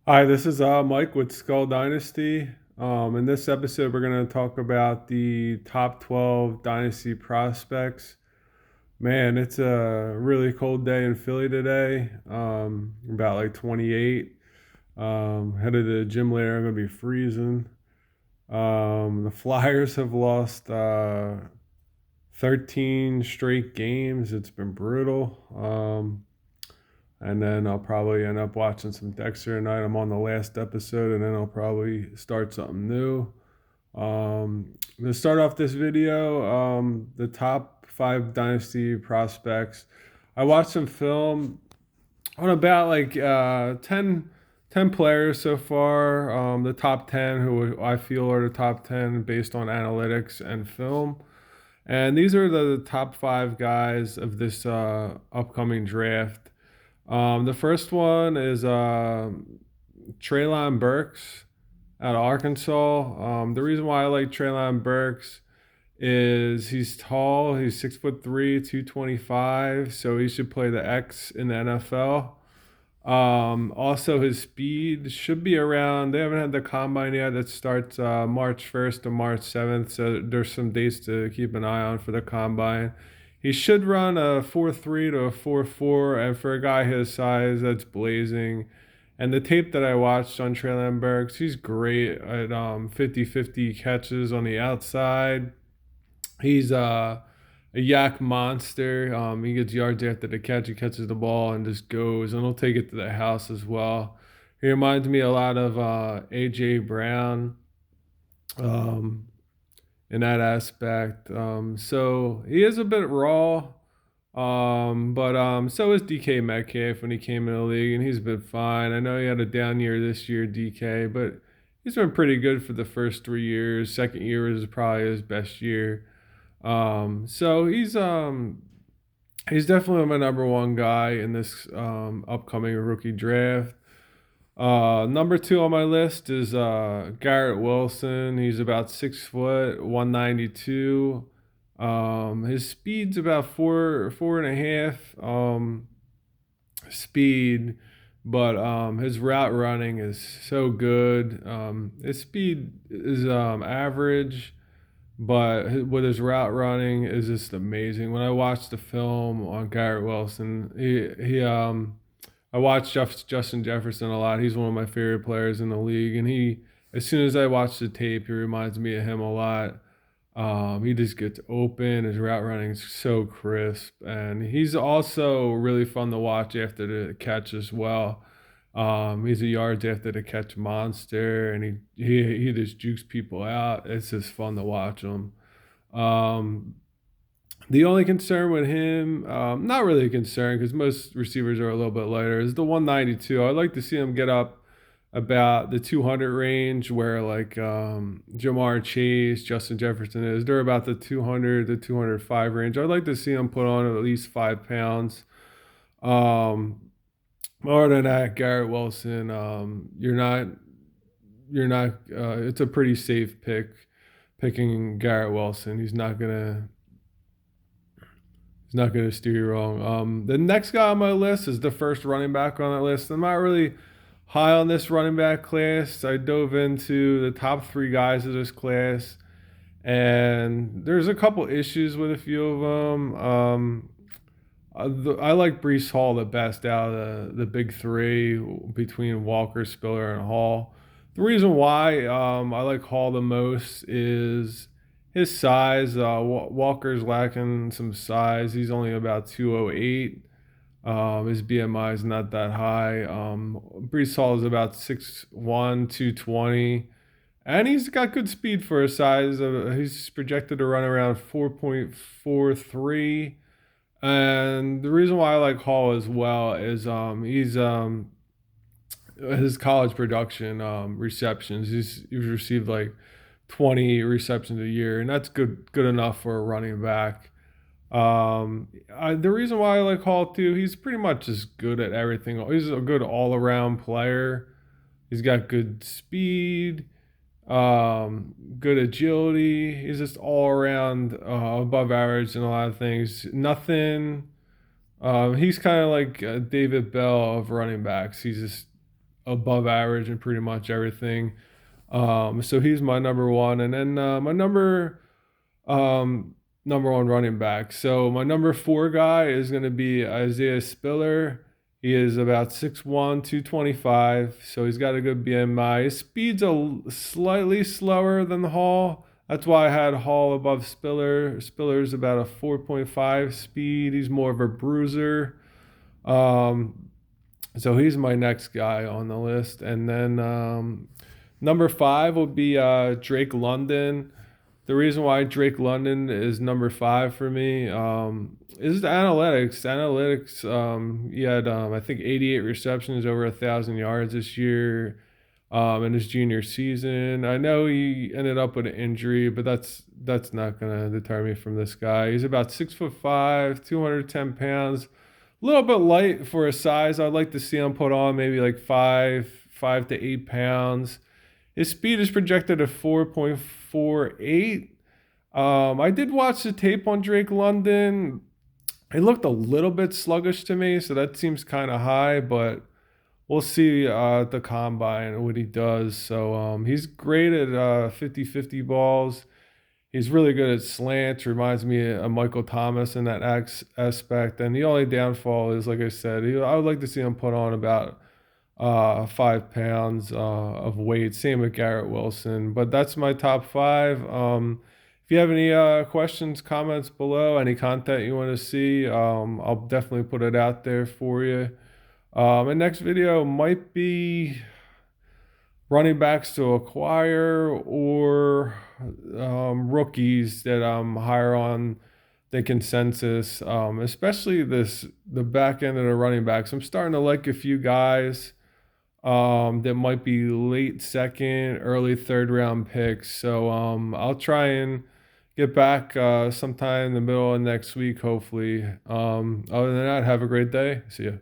Hi, this is Mike with Skull Dynasty. In this episode, we're going to talk about the top 12 Dynasty prospects. Man, it's a really cold day in Philly today, about like 28. Headed to the gym later, I'm going to be freezing. The Flyers have lost 13 straight games. It's been brutal. And then I'll probably end up watching some Dexter tonight. I'm on the last episode, and then I'll probably start something new. To start off this video, the top five Dynasty prospects. I watched some film on about like 10 players so far. The top 10 who I feel are the top 10 based on analytics and film. And these are the top five guys of this upcoming draft. The first one is Treylon Burks out of Arkansas. The reason why I like Treylon Burks is he's tall, he's 6'3", 225, so he should play the X in the NFL. Also, his speed should be around. They haven't had the combine yet. That starts March 1st to March 7th. So there's some dates to keep an eye on for the combine. He should run a 4.3 to a 4.4. And for a guy his size, that's blazing. And the tape that I watched on Treylon Burks, he's great at 50-50 catches on the outside. He's a yak monster. He gets yards after the catch. He catches the ball and just goes, and he'll take it to the house as well. He reminds me a lot of AJ Brown um, in that aspect. So he is a bit raw, but so is DK Metcalf when he came in the league, and he's been fine. I know he had a down year this year, DK, but he's been pretty good for the first 3 years. Second year is probably his best year. So he's definitely my number one guy in this upcoming rookie draft. Number two on my list is Garrett Wilson. He's about 6 foot, 192. His speed's about four and a half speed, but his route running is so good. His speed is average, but with his route running is just amazing. When I watched the film on Garrett Wilson, I watched Justin Jefferson a lot. He's one of my favorite players in the league, and as soon as I watch the tape, he reminds me of him a lot. He just gets open. His route running is so crisp, and he's also really fun to watch after the catch as well. He's a yards after the catch monster, and he just jukes people out. It's just fun to watch him. Um, the only concern with him, not really a concern because most receivers are a little bit lighter, is the 192. I'd like to see him get up about the 200 range where like Jamar Chase, Justin Jefferson is. They're about the 200 to 205 range. I'd like to see him put on at least 5 pounds. Um, More than that, Garrett Wilson, you're not. It's a pretty safe picking Garrett Wilson. He's not gonna steer you wrong. The next guy on my list is the first running back on that list. I'm not really high on this running back class. I dove into the top three guys of this class, and there's a couple issues with a few of them. I like Brees Hall the best out of the big three between Walker, Spiller, and Hall. The reason why I like Hall the most is his size. Walker's lacking some size. He's only about 208. His BMI is not that high. Brees Hall is about 6'1", 220. And he's got good speed for his size. He's projected to run around 4.43. And the reason why I like Hall as well is he's his college production receptions. He's received like 20 receptions a year, and that's good enough for a running back. The reason why I like Hall too, he's pretty much just good at everything. He's a good all around player. He's got good speed, good agility. He's just all around above average in a lot of things. Nothing. He's kind of like David Bell of running backs. He's just above average in pretty much everything. So he's my number one, and then my um, number one running back. So my number four guy is going to be Isaiah Spiller. He is about 6'1", 225, so he's got a good BMI. His speed's slightly slower than the Hall. That's why I had Hall above Spiller. Spiller's about a 4.5 speed. He's more of a bruiser. Um, so he's my next guy on the list. And then number five will be Drake London. The reason why Drake London is number five for me is the analytics. Analytics, he had I think 88 receptions, over 1,000 yards this year in his junior season. I know he ended up with an injury, but that's not gonna deter me from this guy. He's about 6'5", 210 pounds, a little bit light for his size. I'd like to see him put on maybe like 5 to 8 pounds. His speed is projected at 4.48. I did watch the tape on Drake London. It looked a little bit sluggish to me, so that seems kind of high, but we'll see at the combine what he does. So he's great at 50-50 balls. He's really good at slants. Reminds me of Michael Thomas in that aspect. And the only downfall is, like I said, I would like to see him put on about 5 pounds of weight. Same with Garrett Wilson. But that's my top five. If you have any questions, comments below, any content you want to see, I'll definitely put it out there for you. And next video might be running backs to acquire, or rookies that I'm higher on the consensus, especially the back end of the running backs. I'm starting to like a few guys that might be late second, early third round picks. So I'll try and get back sometime in the middle of next week, hopefully. Other than that, have a great day. See ya.